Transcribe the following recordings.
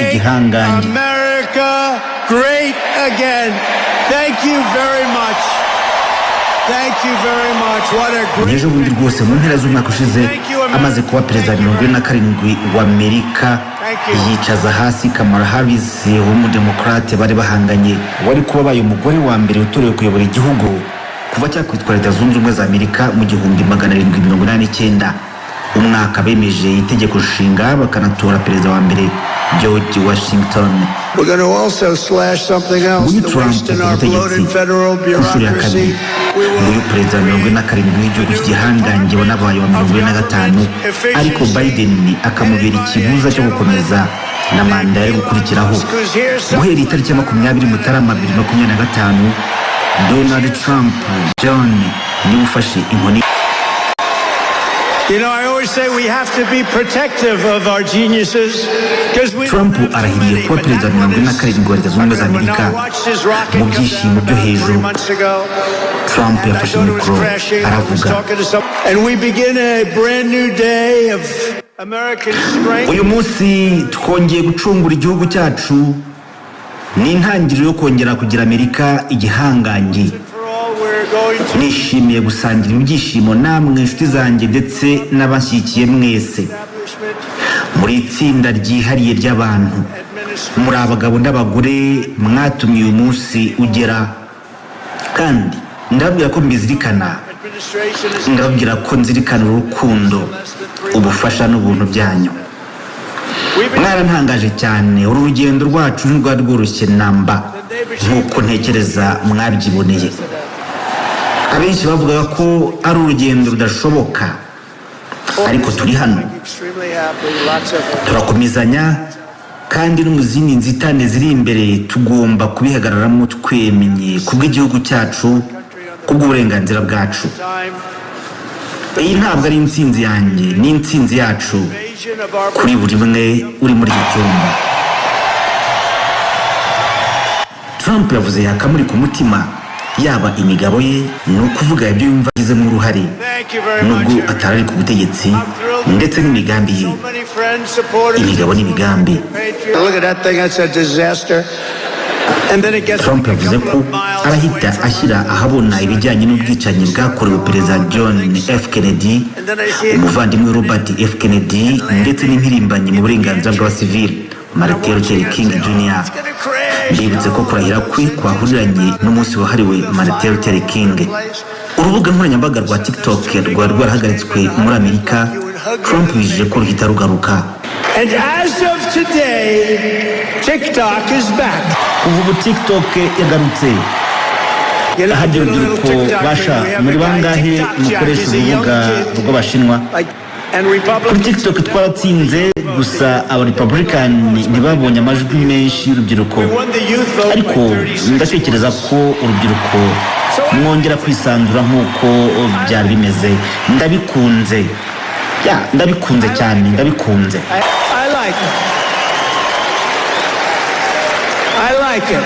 igihangange. America great again. Thank you very much. Thank you very much. What a great. Ejo bundi rwose mu mpera z'umwaka ushize amaze kuba perezida 47 wa Amerika yicaza hasi Kamala Harris w'umudemokrate bari bahanganye wari kuba baye umugore wa mbere utorewe kuyobora igihugu kuva cyakwitwa Leta Zunze Ubumwe za Amerika mu 1789. Umwaka bemeje itegeko nshinga bakanatora perezida wa mbere George Washington. We're going to also slash something else. The waste in our bloated federal bureaucracy. Uyu perezida 47 w'igihugu cy'igihangange wanabaye wa 45 ariko Biden akamubera ikibuza cyo gukomeza na manda yo gukurikiraho. Guhera itariki ya 20 Mutarama 2025 Donald Trump John ni ufashe inkoni. You know, I always say we have to be protective of our geniuses because we Trump arahiriye kuba perezida 47 wa Leta Zunze Ubumwe za Amerika mu byishimo byo hejuru. Trump yafashe mikoro aravuga, and we begin a brand new day of American strength. Uyu munsi twongeye gucungura igihugu cyacu ni intangiriro yo kongera kugira Amerika igihangange. Nishimiye gusangira ibyishimo namwe inshuti zanjye ndetse n'abashyigikiye mwese muri itsinda ryihariye ry'abantu muri abagabo n'abagore mwatumye uyu munsi ugera, kandi ndabwira ko mbizirikana, ndabwira ko nzirikana urukundo, ubufasha n'ubuntu byanyu. Mwarantangaje cyane, uru rugendo rwacu ntirwari rworoshye namba nk'uko ntekereza mwabyiboneye. Abenshi bavugaga ko ari urugendo rudashoboka, ariko turi hano turakomezanya, kandi no mu zindi nzitane ziri imbere tugomba kubihagararamo twemenye kubw'igihugu cyacu, kubw'uburenganzira bwacu. Iyi ntabwo ari intsinzi yanjye, ni intsinzi yacu kuri buri umwe uri muri iki cyumba. Trump yavuze yakamuri ku mutima, yaba imigabo ye ni ukuvuga ibyo yumva agizemo uruhare nubwo atari ku butegetsi, ndetse n'imigambi ye, imigabo n'imigambi. Trump yavuze ko arahita ashyira ahabona ibijyanye n'ubwicanyi bwakorewe perezida John F. Kennedy, umuvandimwe Robert F. Kennedy, ndetse n'impirimbanyi mu burenganzira bw'abasivili Martin Luther King Jr. Ndibutse ko kurahira kwe kwahuriranye n'umunsi wahariwe Martin Luther King. Urubuga nkoranyambaga rwa TikTok rwari rwarahagaritswe muri Amerika. Trump yije ko ruhita rugaruka. And as of today, TikTok is back. Ubu TikTok yagarutse. Hajya urubyiruko basha muri bangahe mukoresha urubuga rw'Abashinwa. Kuri TikTok twaratsinze, gusa aba Republican ntibabonye amajwi menshi y'urubyiruko, ariko ndatekereza ko urubyiruko mwongera kwisanzura nk'uko byari bimeze. Ndabikunze, ndabikunze cyane, ndabikunze. I like it.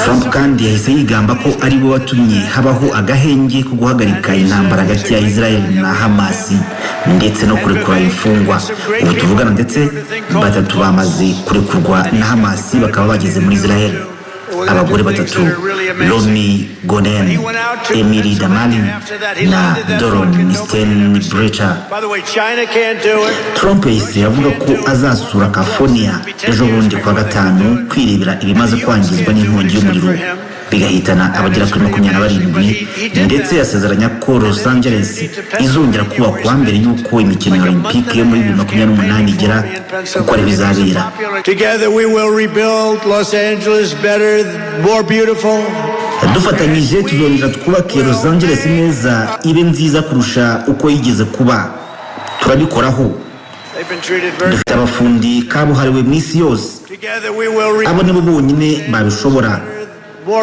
Trump kandi yahise yigamba ko ari bo watumye habaho agahenge ko guhagarika intambara hagati ya Israel na Hamas ndetse no kurekura imfungwa. Ubu tuvugana ndetse batatu bamaze kurekurwa na Hamas bakaba bageze muri Israel. Abagore batatu, Romy Gonen, Emily Damali na Doron Steinbrecher. Trump yahise avuga ko azasura California ejo bundi kwa gatanu kwirebera ibimaze kwangizwa n'inkongi y'umuriro bigahitana abagera kuri 27, ndetse yasezeranya ko Los Angeles izongera kubakwa mbere y'uko imikino ya Olympique yo muri 2028 igera uko ari bizabera. Together we will rebuild Los Angeles better, more beautiful. Dufatanyije tuzongera twubake Los Angeles neza, ibe nziza kurusha uko yigeze kuba. Turabikoraho. Dufite abafundi kabuhariwe mu isi yose, abo nibo bonyine babishobora.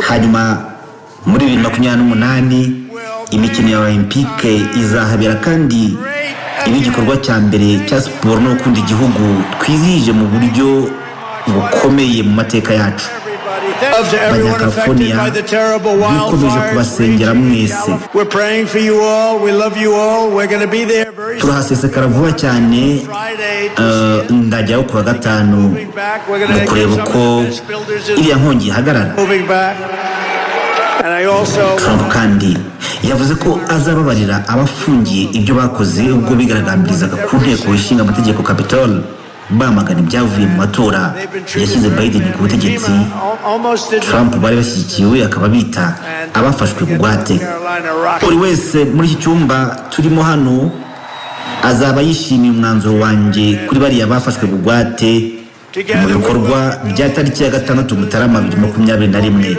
Hanyuma muri 2028 imikino ya Olympique izahabera, kandi ibi gikorwa cya mbere cya siporo no gukunda igihugu twizihije mu buryo bukomeye mu mateka yacu. Abanyakalifornia dukomeje kubasengera mwese. turahasesekara vuba cyane ndajyaho kuwa gatanu mu kureba uko iriya nkongi ihagarara. Trump kandi yavuze ko azababarira abafungiye ibyo bakoze ubwo bigaragambirizaga ku nteko ishinga amategeko Capitol bamagana ibyavuye mu matora yashyize Biden ku butegetsi. Trump bari bashyigikiwe akaba bita abafashwe bugwate. Buri wese muri iki cyumba turimo hano azaba yishimiye umwanzuro wanjye kuri bariya bafashwe bugwate mu bikorwa bya tariki ya 6 Mutarama 2021.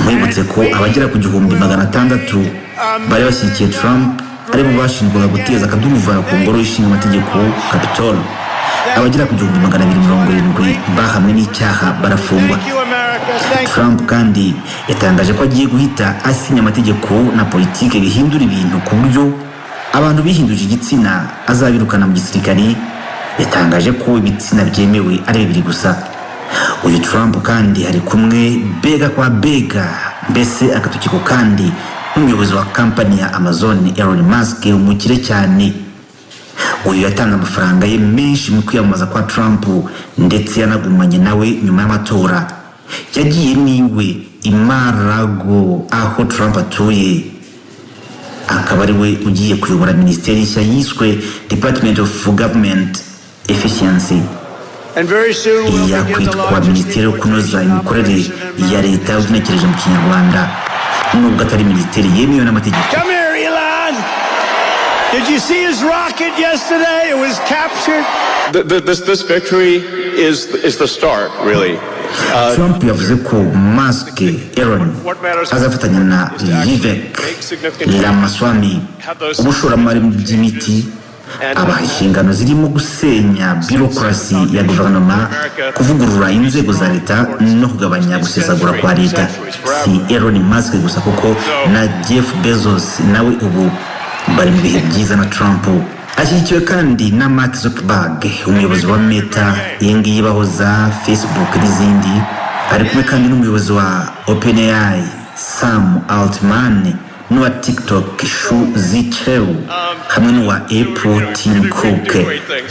Mwibutse ko abagera ku 600,000 bari bashyigikiye Trump aribo bashinjwaga guteza akaduruvayo ku ngoro y'ishinga amategeko Capitol. Abagera ku 270 bahamwe n'icyaha barafungwa. Trump kandi yatangaje ko agiye guhita asinya amategeko na politike bihindura ibintu ku buryo abantu bihinduje igitsina azabirukana mu gisirikari. Yatangaje ko ibitsina byemewe ari 2 gusa. Uyu Trump kandi hari kumwe bega kwa bega, mbese akatukiko kandi n'umuyobozi wa kampani ya Amazon Elon Musk umukire cyane. Uyu yatanga amafaranga ye menshi mu kwiyamamaza kwa Trump ndetse yanagumanye nawe nyuma y'amatora. Yagiye niwe Imarago aho Trump atuye, akaba ari we ugiye kuyobora minisiteri nshya yiswe Department of Government Efficiency. Yakwitwa minisiteri yo kunoza imikorere ya leta ugenekereje mu Kinyarwanda nubwo atari minisiteri yemewe n'amategeko. Did you see his rocket yesterday? It was captured. This victory is the start, really. Trump yavuze ko Musk Elon azafatanya na Vivek Ramaswamy ubushoramari mu by'imiti abaha inshingano zirimo gusenya birokrasi ya guverinoma, kuvugurura inzego za leta no kugabanya gusesagura kwa leta. Si Elon Musk gusa kuko na Jeff Bezos nawe ubu bari mu bihe byiza na Trump. Ashyigikiwe kandi na Mark Zuckerberg umuyobozi wa Meta yengiye bahoza Facebook n'izindi. Ari kumwe kandi n'umuyobozi wa OpenAI Sam Altman n'uwa TikTok Shu Zhiqiu hamwe n'uwa Apple Tim Cook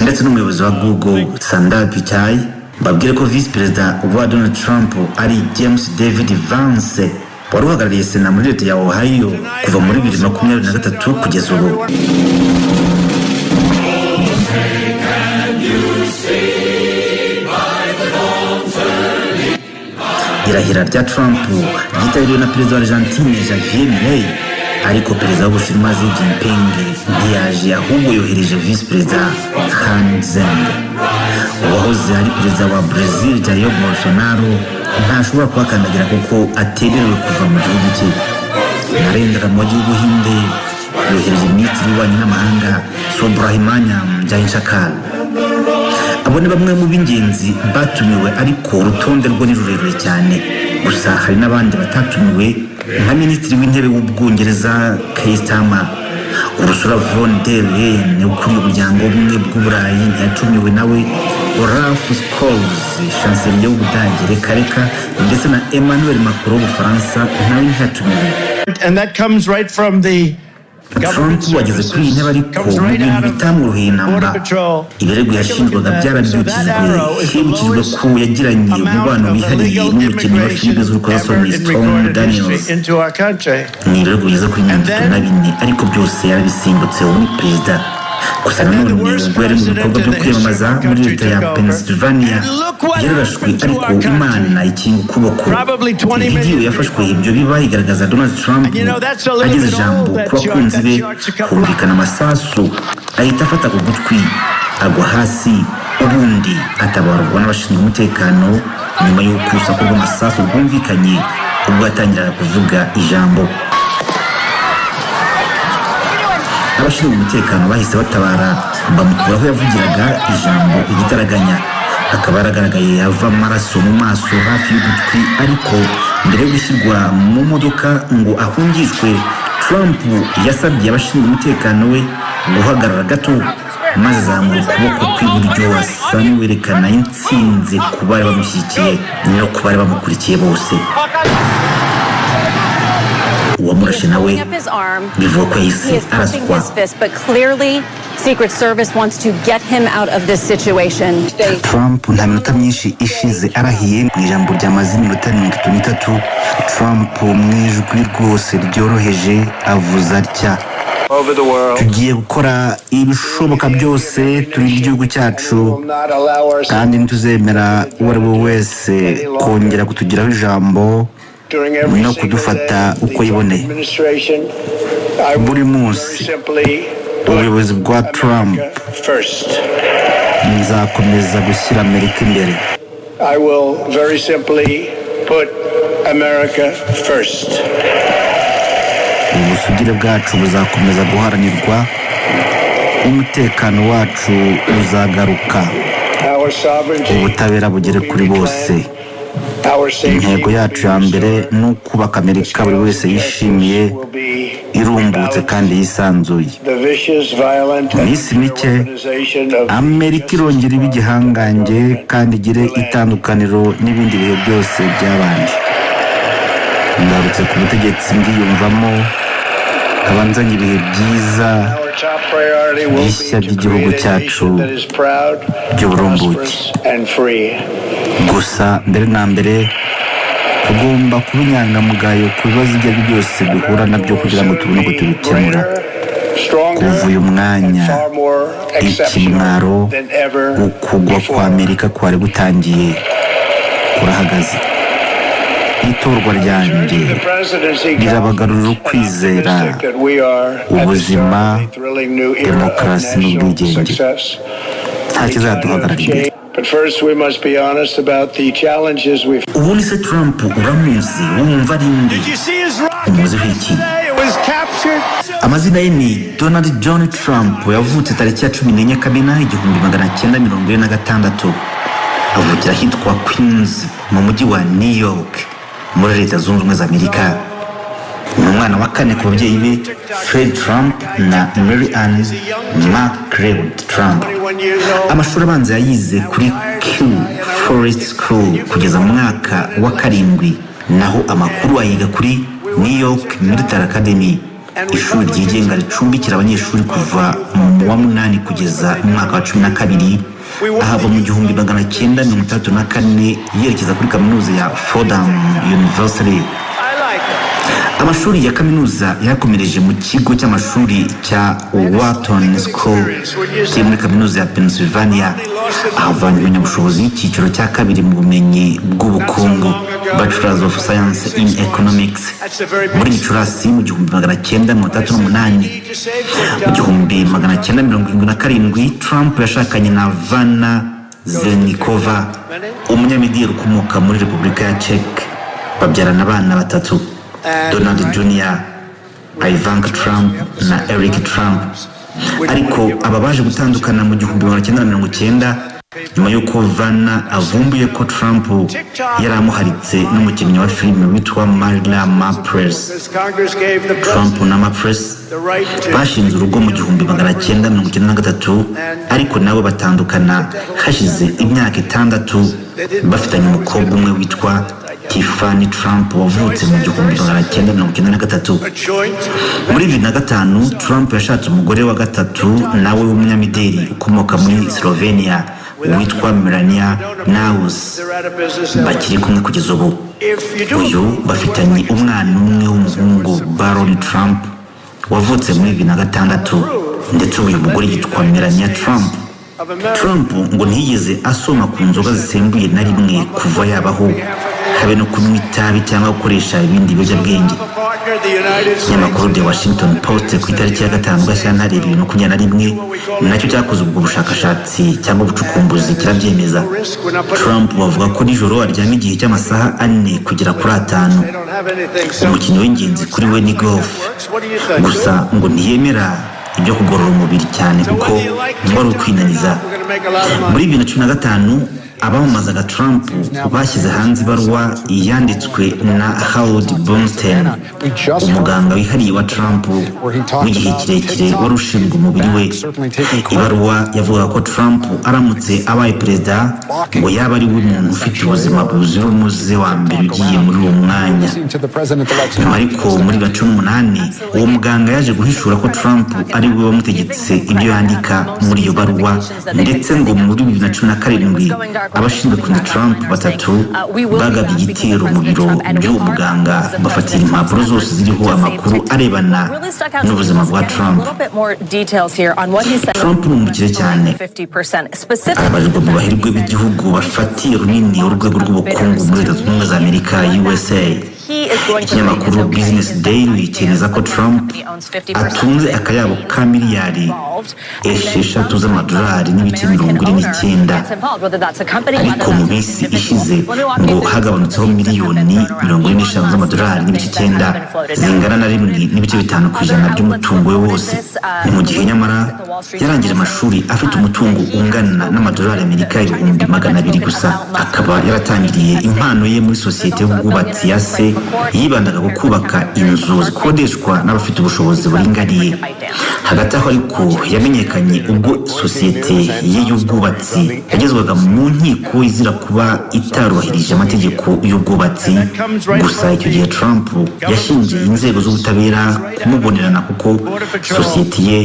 ndetse n'umuyobozi wa Google Sundar Pichai. Babwire ko Vice President wa Donald Trump ari James David Vance wari uhagarariye Sena muri leta ya Ohio kuva muri 2023 kugeza ubu. Irahira rya Trump ryitabiriwe na perezida wa Argentine Javier Milei, ariko perezida w'Ubushinwa Xi Jinping ntiyaje ahubwo yohereje Vice Perezida Han Zheng. Uwahoze ari perezida wa Brazil Jair Bolsonaro ntashobora kuhakandagira kuko atemerewe kuva mu gihugu cye. Narendra Modi w'Ubuhinde yohereje minisitiri w'ububanyi n'amahanga Subrahmanyam Jaishankar. Abo ni bamwe mu b'ingenzi batumiwe, ariko urutonde rwo ni rurerure cyane. Gusa hari n'abandi batatumiwe nka minisitiri w'intebe w'Ubwongereza Keir Starmer. Ursula von der Leyen ukuriye umuryango w'ubumwe bw'Uburayi ntiyatumiwe nawe. Olaf Scholz chancelier w'Ubudage reka ndetse na Emmanuel Macron w'Ubufaransa nawe ntiyatumiwe. And that comes right from the Trump wageze kuri iyi ntebe ariko mu bintu bitamworoheye namba. Ibirego yashinjwaga byarabyukijwe hibukijwe ko yagiranye umubano wihariye n'umukinnyi wa filime z'urukozasoni Stormy Daniels. Ni ibirego bigeze kuri 34 ariko byose yarabisimbutse ubu ni perezida. Gusa nanone ubwo yari mu bikorwa byo kwiyamamaza muri leta ya Pennsylvania yararashwe, ariko Imana ikinga ukuboko. Video yafashwe ibyo biba igaragaza Donald Trump ageze ijambo ku bakunzi be, humvikana amasasu ahita afata ku gutwi agwa hasi, ubundi atabarwa n'abashinzwe umutekano nyuma y'uko urusaku rw'amasasu rwumvikanye ubwo yatangiraga kuvuga ijambo. Abashinzwe umutekano bahise batabara bamukuraho yavugiraga ijambo igitaraganya. Akaba yaragaragaye yava amaraso mu maso hafi y'ugutwi, ariko mbere yo gushyirwa mu modoka ngo ahungishwe, Trump yasabye abashinzwe umutekano we guhagarara gato maze azamura ukuboko kw'iburyo asa n'uwerekana intsinzi ku bari bamushyigikiye no ku bari bamukurikiye bose. uwamurashe nawe bivuga ko yahise araswa. Secret Service wants to get him out of this situation. Trump nta minota myinshi ishize arahiye mu ijambo ryamaze iminota 33. Trump mu ijwi rwose ryoroheje avuze atya: tugiye gukora ibishoboka byose turi igihugu cyacu kandi ntituzemera uwo ari we wese kongera kutugiraho ijambo no kudufata uko yiboneye. Buri munsi ubuyobozi bwa Trump nzakomeza gushyira Amerika imbere. I will very simply put America first. Ubusugire bwacu buzakomeza guharanirwa, umutekano wacu uzagaruka, ubutabera bugere kuri bose. Intego yacu ya mbere ni ukubaka Amerika buri wese yishimiye, irumbutse kandi yisanzuye. Iminsi mike Amerika irongera iba igihangange kandi igire itandukaniro n'ibindi bihe byose byabanje. Ngarutse ku butegetsi mbiyumvamo abanzanye ibihe byiza bishya by'igihugu cyacu by'uburumbuke. Gusa mbere na mbere tugomba kuba inyangamugayo ku bibazo ibyo ari byose duhura nabyo kugira ngo tubone uko tubikemura. Kuva uyu mwanya ikimwaro, ukugwa kwa Amerika kwari gutangiye kurahagaze. Itorwa ryanjye rirabagarurira ukwizera, ubuzima, demokarasi n'ubwigenge. Nta kizaduhagarara imbere. Ubundi se Trump uramuzi, wumva ari nde? Umuziho iki? Amazina ye ni Donald John Trump. Yavutse tariki ya 14 Kamena 1946. Avukira ahitwa Queens mu mujyi wa New York muri Leta Zunze Ubumwe za Amerika. Ni umwana wa kane ku babyeyi be Fred Trump na Mary Ann McLeod Trump. Amashuri abanza yayize kuri Kew Forest School kugeza mu mwaka wa 7, naho amakuru ayiga kuri New York Military Academy, ishuri ryigenga ricumbikira abanyeshuri kuva mu wa 8 kugeza mu mwaka wa 12. Ahava mu 1934 yerekeza kuri kaminuza ya Fordham University. Amashuri ya kaminuza yakomereje mu kigo cy'amashuri cya Wharton School kiri muri kaminuza ya Pennsylvania. Ahavanye umunyabushobozi y'icyiciro cya 2 mu bumenyi bw'ubukungu, Bachelor of Science in Economics, muri Gicurasi mu 1938. Mu 1977 Trump yashakanye na Vanna Zelnikova, umunyamideli ukomoka muri Repubulika ya Czech. Babyarana abana batatu: Donald Jr., Ivanka Trump na Eric Trump. Ariko aba baje gutandukana mu 1990 nyuma y'uko Vanna avumbuye ko Trump yari amuharitse n'umukinnyi wa filime witwa Marla Maples. Trump na Maples bashinze urugo mu 1993, ariko nabo batandukana hashize imyaka 6 bafitanye umukobwa umwe witwa Tiffany Trump wavutse mu 1993. Muri 2005 Trump yashatse umugore wa gatatu nawe w'umunyamideli ukomoka muri Slovenia witwa Melania Naus. Bakiri kumwe kugeza ubu. Uyu bafitanye umwana umwe w'umuhungu Baron Trump wavutse muri 2006, ndetse uyu mugore yitwa Melania Trump. Trump ngo ntiyigeze asoma ku nzoga zisembuye na rimwe kuva yabaho, habe no kunywa itabi cyangwa gukoresha ibindi biyobyabwenge. Ikinyamakuru The Washington Post ku itariki ya 5 Gashyantare 2021 nacyo cyakoze ubwo bushakashatsi cyangwa ubucukumbuzi kirabyemeza. Trump bavuga ko nijoro aryama igihe cy'amasaha 4 kugera kuri 5. Umukino w'ingenzi kuri we ni golf. Gusa ngo ntiyemera ibyo kugorora umubiri cyane kuko ngo ari ukwinaniza. Muri 2015 abamamazaga Trump bashyize hanze ibaruwa yanditswe na Howard Bernstein, umuganga wihariye wa Trump w'igihe kirekire wari ushinzwe umubiri we. Ibaruwa yavugaga ko Trump aramutse abaye perezida ngo yaba ari we muntu ufite ubuzima buzira umuze wa mbere ugiye muri uwo mwanya. Nyuma ariko muri 2018 uwo muganga yaje guhishura ko Trump ari we wamutegetse ibyo yandika muri iyo baruwa, ndetse ngo muri 2017 abashinzwe kurinda Trump batatu bagabye igitero mu biro by'uwo muganga bafatira impapuro zose ziriho amakuru arebana n'ubuzima bwa Trump. Trump ni umukire cyane, abarirwa mu bahirwe b'igihugu bafatiye runini urwego rw'ubukungu muri Leta Zunze Ubumwe za Amerika USA. Ikinyamakuru Business Daily cyemeza ko Trump atunze akayabo ka miliyari 6 z'amadolari n'ibice 49, ariko mu minsi ishize ngo hagabanutseho miliyoni 45 z'amadolari n'ibice 9 zingana na 1.5% by'umutungo we wose. Ni mu gihe nyamara yarangije amashuri afite umutungo ungana n'amadolari Amerika 200,000 gusa. Akaba yaratangiriye impano ye muri sosiyete y'ubwubatsi ya se yibandaga ku kubaka inzu zikodeshwa n'abafite ubushobozi buringaniye. Hagati aho ariko yamenyekanye ubwo sosiyete ye y'ubwubatsi yagezwaga mu nkiko izira kuba itarubahirije amategeko y'ubwubatsi. Gusa icyo gihe Trump yashinjiye inzego z'ubutabera kumubonerana kuko sosiyete ye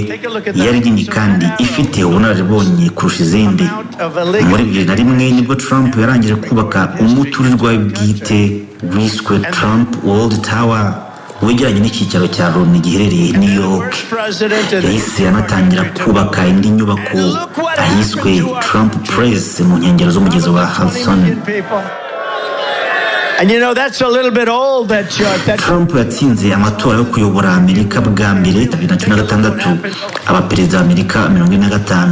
yari nini kandi ifite ubunararibonye kurusha izindi. Muri 2001 nibwo Trump yarangije kubaka umuturirwa we bwite wiswe Trump World Tower wegeranye n'icyicaro cya Loni giherereye New York. Yahise anatangira kubaka indi nyubako ahiswe Trump Place mu nkengero z'umugezi wa Hudson. And you know, that's a little bit old, that shot. Trump yatsinze amatora yo kuyobora Amerika bwa mbere 2016 abaperezida wa Amerika 45.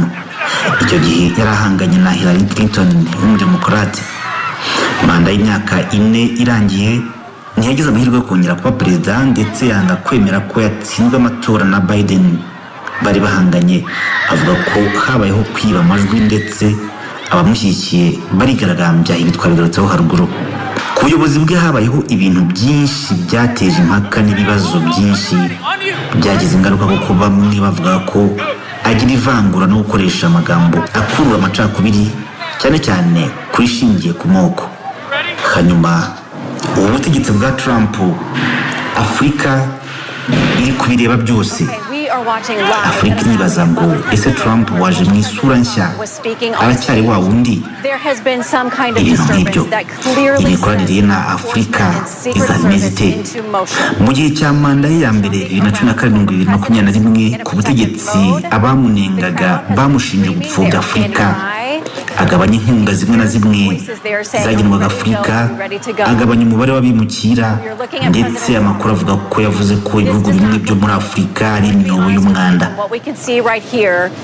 Icyo gihe yarahanganye na Hillary Clinton w'umudemokrate. Manda y'imyaka 4 irangiye ntiyagize amahirwe yo kongera kuba perezida, ndetse yanga kwemera ko yatsinzwe amatora na Biden bari bahanganye. Avuga ko habayeho kwiba amajwi ndetse abamushyigikiye barigaragambya ibitwabigarutseho haruguru. Ku buyobozi bwe habayeho ibintu byinshi byateje impaka n'ibibazo byinshi byagize ingaruka kuko bamwe bavuga ko agira ivangura no gukoresha amagambo akurura amacakubiri cyane cyane kuri shingiye ku moko. Hanyuma ubu butegetsi bwa Trump Afurika iri kubireba byose. Afurika iribaza ngo ese Trump waje mu isura nshya aracyari wa wundi? Ibintu nk'ibyo imikoranire ye na Afurika izameze ite? Mu gihe cya manda ye ya mbere 2017-2021 ku butegetsi abamunengaga bamushinje gupfobya Afurika, agabanya inkunga zimwe na zimwe zagenwaga Afurika, agabanya umubare w'abimukira, ndetse amakuru avuga ko yavuze ko ibihugu bimwe byo muri Afurika ari imyobo y'umwanda.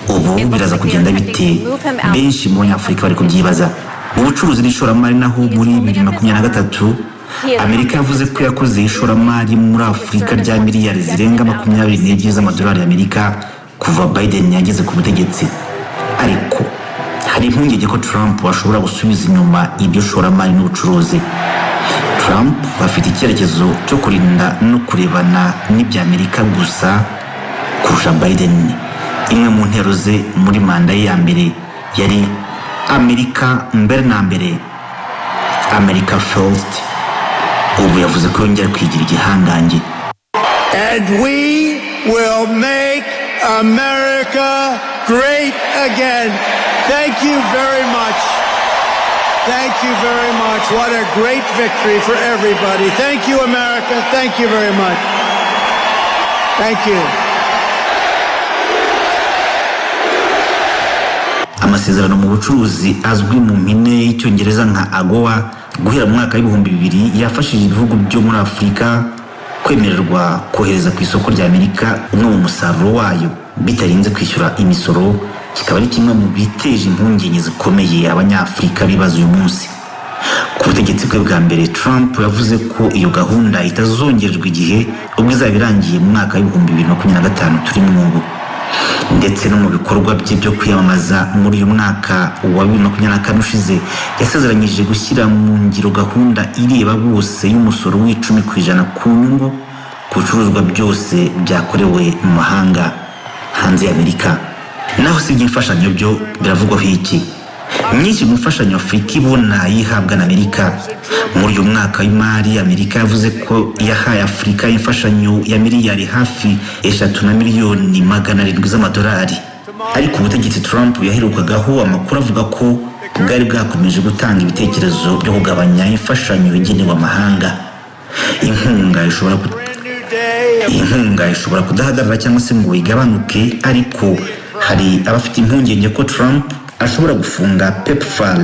Ubu biraza kugenda bite? Benshi mu Banyafurika bari kubyibaza. Mu bucuruzi n'ishoramari naho muri 2023 Amerika yavuze ko yakoze ishoramari muri Afurika rya miliyari zirenga 24 z'amadolari y'Amerika kuva Biden yageze ku butegetsi. Ariko hari impungenge ko Trump ashobora gusubiza inyuma ibyo shoramari n'ubucuruzi. Trump bafite icyerekezo cyo kurinda no kurebana n'ibya Amerika gusa kurusha Biden. Imwe mu ntero ze muri manda ye ya mbere yari Amerika mbere na mbere, America First. Ubu yavuze ko yongera kwigira igihangange. And we will make America great again. Thank you very much. Thank you very much. What a great victory for everybody. Thank you, America. Thank you very much. Thank you. Amasezerano mu bucuruzi azwi mu mpine y'icyongereza nka AGOA guhera mu mwaka w'2000 yafashije ibihugu byo muri Afurika kwemererwa kohereza ku isoko rya Amerika umwe mu musaruro wayo bitarinze kwishyura imisoro. Kikaba ari kimwe mu biteje impungenge zikomeye Abanyafurika bibaza uyu munsi. Ku butegetsi bwe bwa mbere Trump yavuze ko iyo gahunda itazongerwa igihe ubwo izaba irangiye mu mwaka w'2025 turimo ubu. ndetse no mu bikorwa bye byo kwiyamamaza muri uyu mwaka wa 2024 ushize yasezeranyije gushyira mu ngiro gahunda ireba bose y'umusoro w'10% ku nyungu ku bicuruzwa byose byakorewe mu mahanga hanze ya Amerika. Naho si by'imfashanyo byo biravugwaho iki? Nyinshi mu mfashanyo Afurika ibona yihabwa na Amerika. Muri uyu mwaka w'imari Amerika yavuze ko yahaye Afurika imfashanyo ya miliyari hafi 3 miliyoni 700 z'amadolari. Ariko ubutegetsi Trump yaherukagaho amakuru avuga ko bwari bwakomeje gutanga ibitekerezo byo kugabanya imfashanyo igenewe amahanga. Inkunga ishobora kudahagarara cyangwa se ngo igabanuke, ariko hari abafite impungenge ko Trump ashobora gufunga PEPFAR